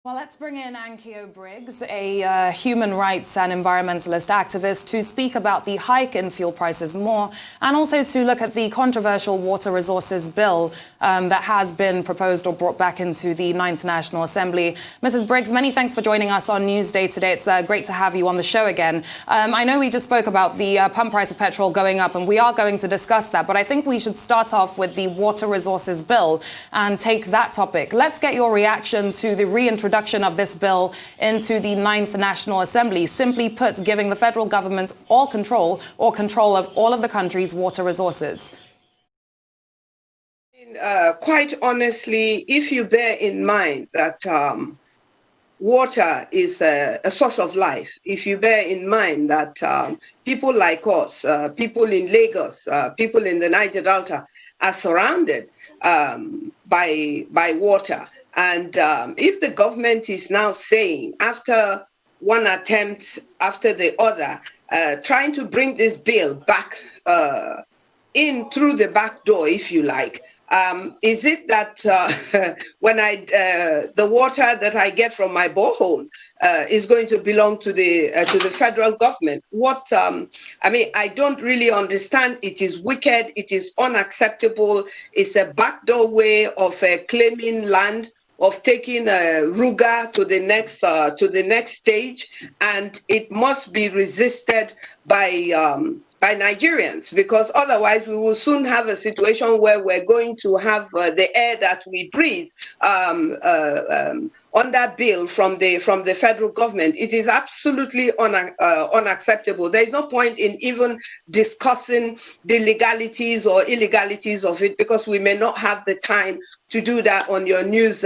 Well, let's bring in ANNKIO BRIGGS, a human rights and environmentalist activist, to speak about the hike in fuel prices more, and also to look at the controversial water resources bill that has been proposed or brought back into the 9th National Assembly. Mrs. Briggs, many thanks for joining us on Newsday today. It's great to have you on the show again. I know we just spoke about the pump price of petrol going up, and we are going to discuss that, but I think we should start off with the water resources bill and take that topic. Let's get your reaction to the reintroduction of this bill into the 9th National Assembly. Simply put, giving the federal government all control or control of all of the country's water resources. Quite honestly, if you bear in mind that water is a source of life, if you bear in mind that people like us, people in Lagos, people in the Niger Delta are surrounded by water, and if the government is now saying, after one attempt after the other, trying to bring this bill back in through the back door, if you like, is it that when the water that I get from my borehole is going to belong to the federal government? I mean, I don't really understand. It is wicked. It is unacceptable. It's a backdoor way of claiming land, of taking Ruga to the next stage, and it must be resisted by Nigerians, because otherwise we will soon have a situation where we're going to have the air that we breathe under bill from the federal government. It is absolutely unacceptable. There is no point in even discussing the legalities or illegalities of it, because we may not have the time to do that on your news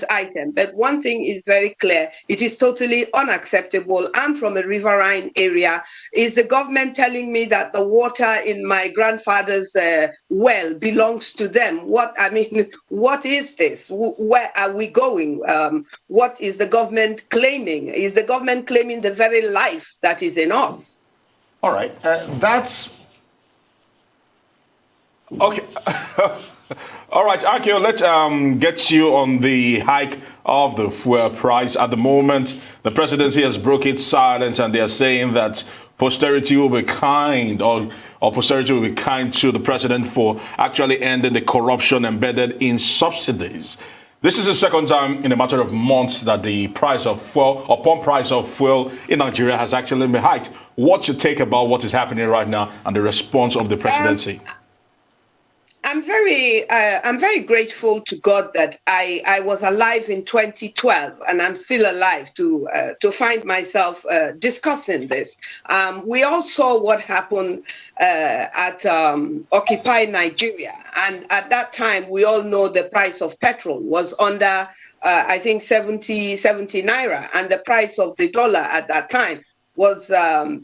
item. But one thing is very clear: it is totally unacceptable. I'm from a riverine area. Is the government telling me that the water in my grandfather's well belongs to them? What is this? Where are we going? What is the government claiming? Is the government claiming the very life that is in us? All right, that's okay. All right, ANNKIO, let's get you on the hike of the fuel price. At the moment, the presidency has broken its silence, and they are saying that posterity will be kind, or posterity will be kind to the president for actually ending the corruption embedded in subsidies. This is the second time in a matter of months that the price of fuel, or pump price of fuel in Nigeria, has actually been hiked. What's your take about what is happening right now and the response of the presidency? I'm very grateful to God that I was alive in 2012, and I'm still alive to find myself discussing this. We all saw what happened at Occupy Nigeria, and at that time we all know the price of petrol was under I think 70 naira, and the price of the dollar at that time was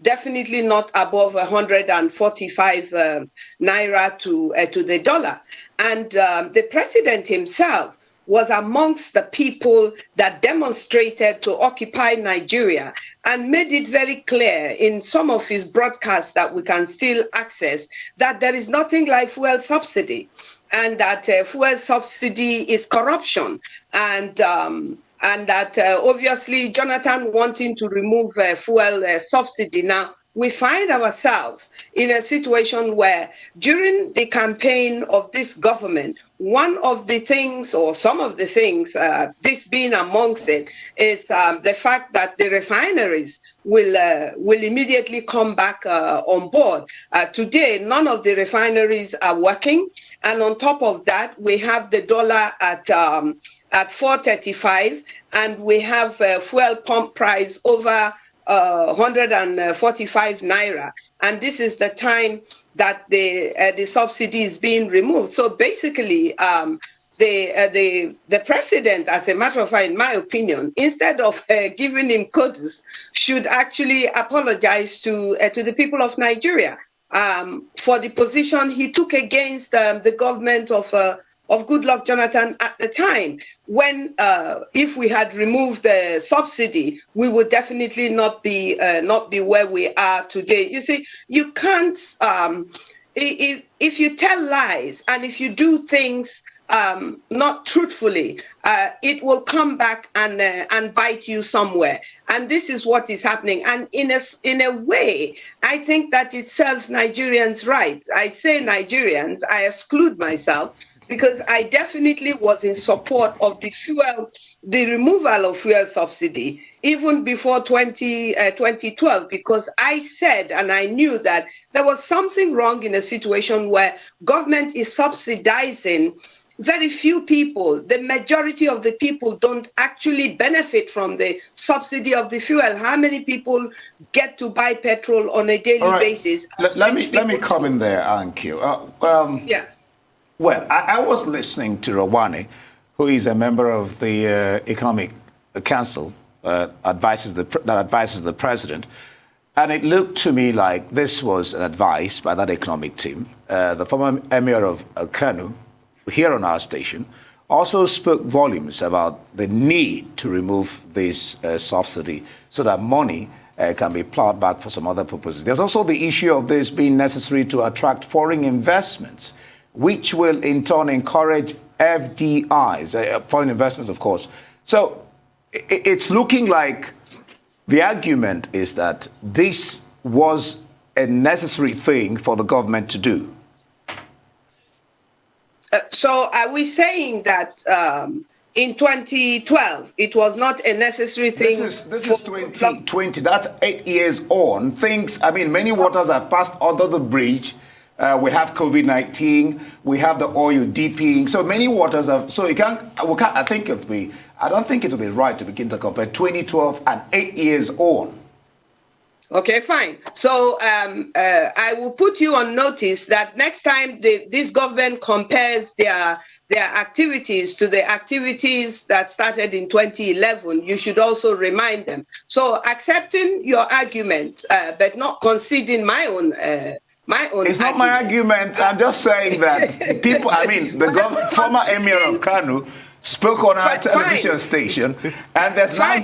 definitely not above 145 naira to the dollar. And the president himself was amongst the people that demonstrated to Occupy Nigeria and made it very clear in some of his broadcasts that we can still access that there is nothing like fuel subsidy, and that fuel subsidy is corruption, and that obviously Jonathan wanting to remove fuel subsidy. Now, we find ourselves in a situation where during the campaign of this government, one of the things, or some of the things, this being amongst it, is the fact that the refineries will immediately come back on board. Today, none of the refineries are working. And on top of that, we have the dollar at 4.35, and we have fuel pump price over 145 naira, and this is the time that the subsidy is being removed. So basically, the president, as a matter of fact, in my opinion, instead of giving him kudos, should actually apologize to the people of Nigeria for the position he took against the government of Goodluck Jonathan at the time, when if we had removed the subsidy, we would definitely not be where we are today. You see, you can't if you tell lies and if you do things not truthfully, it will come back and bite you somewhere. And this is what is happening. And in a way, I think that it serves Nigerians right. I say Nigerians, I exclude myself, because I definitely was in support of the removal of fuel subsidy, even before 2012, because I said and I knew that there was something wrong in a situation where government is subsidizing very few people. The majority of the people don't actually benefit from the subsidy of the fuel. How many people get to buy petrol on a daily basis? Let me come in there, ANNKIO. Yeah. Well, I was listening to Rawani, who is a member of the Economic Council that advises the president, and it looked to me like this was an advice by that economic team. The former emir of Kano, here on our station, also spoke volumes about the need to remove this subsidy so that money can be plowed back for some other purposes. There's also the issue of this being necessary to attract foreign investments, which will in turn encourage FDIs, foreign investments, of course. So it's looking like the argument is that this was a necessary thing for the government to do. So are we saying that in 2012 it was not a necessary thing? This is 2020. That's 8 years on. Things, I mean, many waters have passed under the bridge. We have COVID-19. We have the oil dipping. So many waters have. So you can't. I think it would be. I don't think it would be right to begin to compare 2012 and 8 years on. Okay, fine. So I will put you on notice that next time this government compares their activities to the activities that started in 2011, you should also remind them. So accepting your argument, but not conceding my own. It's not my argument. I'm just saying that people. I mean, the former emir of Kano spoke on our television station, and there's now.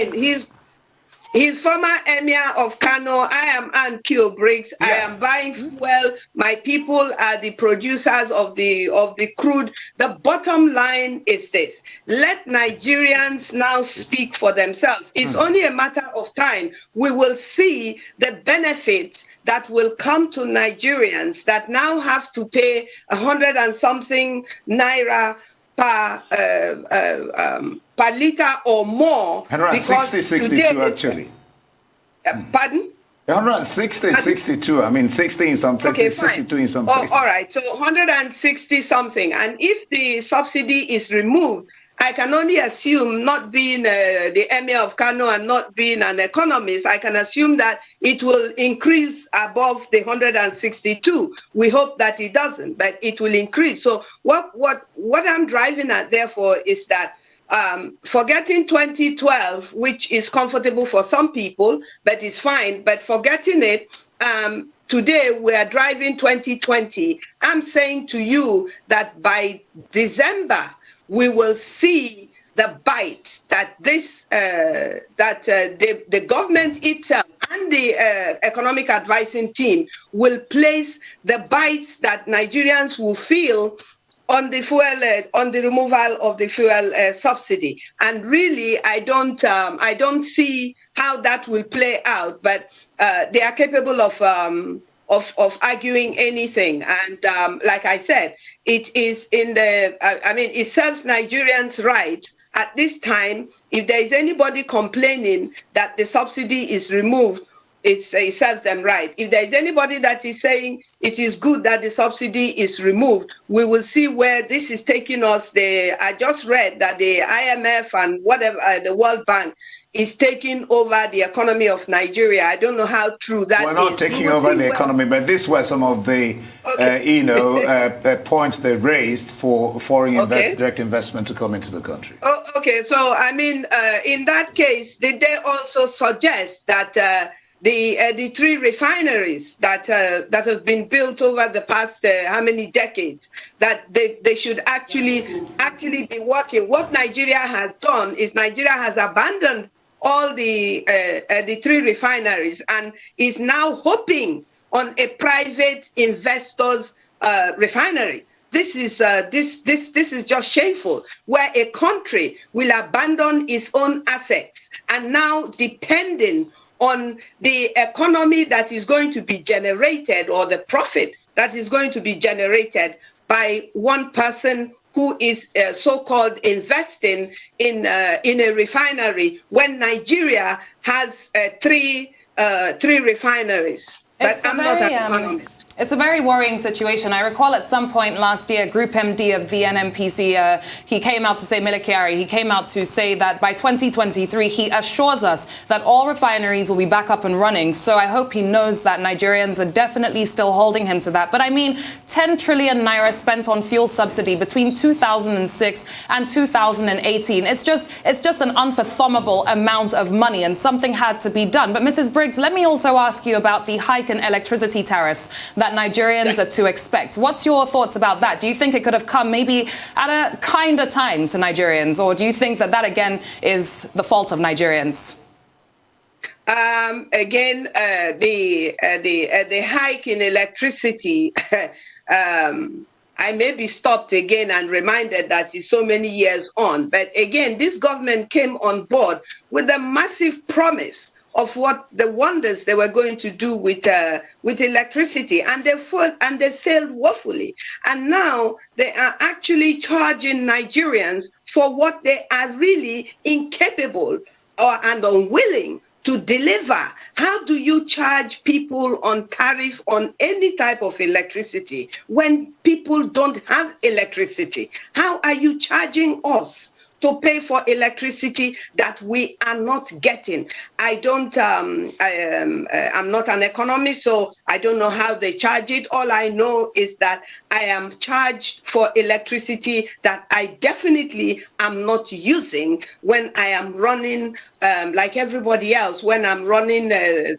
He's former emir of Kano. I am ANNKIO BRIGGS. Yeah. I am buying fuel. My people are the producers of the crude. The bottom line is this: let Nigerians now speak for themselves. It's only a matter of time. We will see the benefits that will come to Nigerians that now have to pay 100 and something naira per liter or more. 160, 62 actually. Pardon? 160, 62. I mean, 60 in some places, okay, 62 in some places. All right, so 160 something. And if the subsidy is removed, I can only assume, not being the emir of Kano and not being an economist, I can assume that it will increase above the 162. We hope that it doesn't, but it will increase. So what I'm driving at, therefore, is that forgetting 2012, which is comfortable for some people, but it's fine, but forgetting it, today we are driving 2020. I'm saying to you that by December, we will see the bite that the government itself and the economic advising team will place, the bites that Nigerians will feel on the fuel, on the removal of the fuel subsidy. And really, I don't see how that will play out. But they are capable of arguing anything. And like I said, it is in the. I mean, it serves Nigerians right at this time. If there is anybody complaining that the subsidy is removed, it serves them right. If there is anybody that is saying it is good that the subsidy is removed, we will see where this is taking us. I just read that the IMF and whatever, the World Bank is taking over the economy of Nigeria. I don't know how true that is. We're not taking over the economy, but these were some of the, points they raised for foreign direct investment to come into the country. Oh, okay. So, I mean, in that case, did they also suggest that the 3 refineries that have been built over the past how many decades, that they should actually be working? What Nigeria has done is Nigeria has abandoned all the 3 refineries and is now hoping on a private investor's refinery. This is just shameful, where a country will abandon its own assets and now depending on the economy that is going to be generated, or the profit that is going to be generated by one person who is so-called investing in a refinery, when Nigeria has three refineries. But I'm not an economist. It's a very worrying situation. I recall at some point last year, Group MD of the NNPC, he came out to say, Milikiari, he came out to say that by 2023, he assures us that all refineries will be back up and running. So I hope he knows that Nigerians are definitely still holding him to that. But I mean, 10 trillion naira spent on fuel subsidy between 2006 and 2018. It's just an unfathomable amount of money, and something had to be done. But Mrs. Briggs, let me also ask you about the hike in electricity tariffs that Nigerians are to expect. What's your thoughts about that? Do you think it could have come maybe at a kinder time to Nigerians, or do you think that again is the fault of Nigerians? Again, the hike in electricity, I may be stopped again and reminded that it's so many years on. But again, this government came on board with a massive promise of what the wonders they were going to do with electricity, and they failed woefully. And now they are actually charging Nigerians for what they are really incapable and unwilling to deliver. How do you charge people on tariff on any type of electricity when people don't have electricity? How are you charging us to pay for electricity that we are not getting? I'm not an economist, so I don't know how they charge it. All I know is that I am charged for electricity that I definitely am not using when I am running, like everybody else, when I'm running a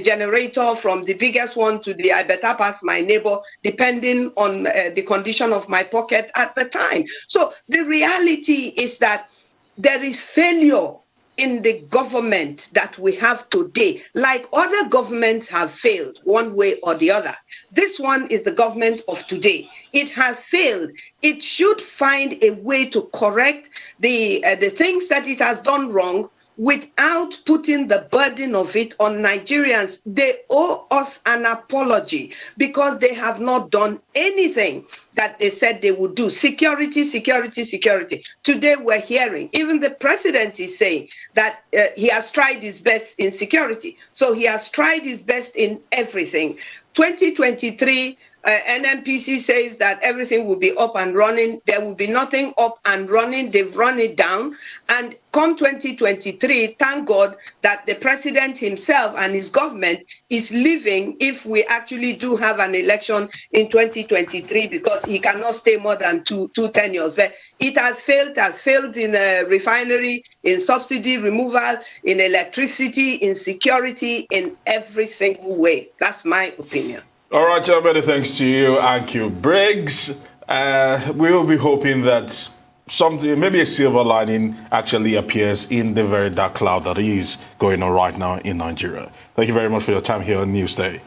generator from the biggest one to the I better pass my neighbor, depending on the condition of my pocket at the time. So the reality is that there is failure in the government that we have today, like other governments have failed one way or the other. This one is the government of today. It has failed. It should find a way to correct the things that it has done wrong without putting the burden of it on Nigerians. They owe us an apology because they have not done anything that they said they would do. Security, security, security. Today we're hearing, even the president is saying that he has tried his best in security. So he has tried his best in everything. 2023, NNPC says that everything will be up and running. There will be nothing up and running. They've run it down. And come 2023, thank God that the president himself and his government is leaving if we actually do have an election in 2023, because he cannot stay more than two tenures. But it has failed in refinery, in subsidy removal, in electricity, in security, in every single way. That's my opinion. All right, many thanks to you, ANNKIO Briggs. We will be hoping that something, maybe a silver lining, actually appears in the very dark cloud that is going on right now in Nigeria. Thank you very much for your time here on NEWSDAY.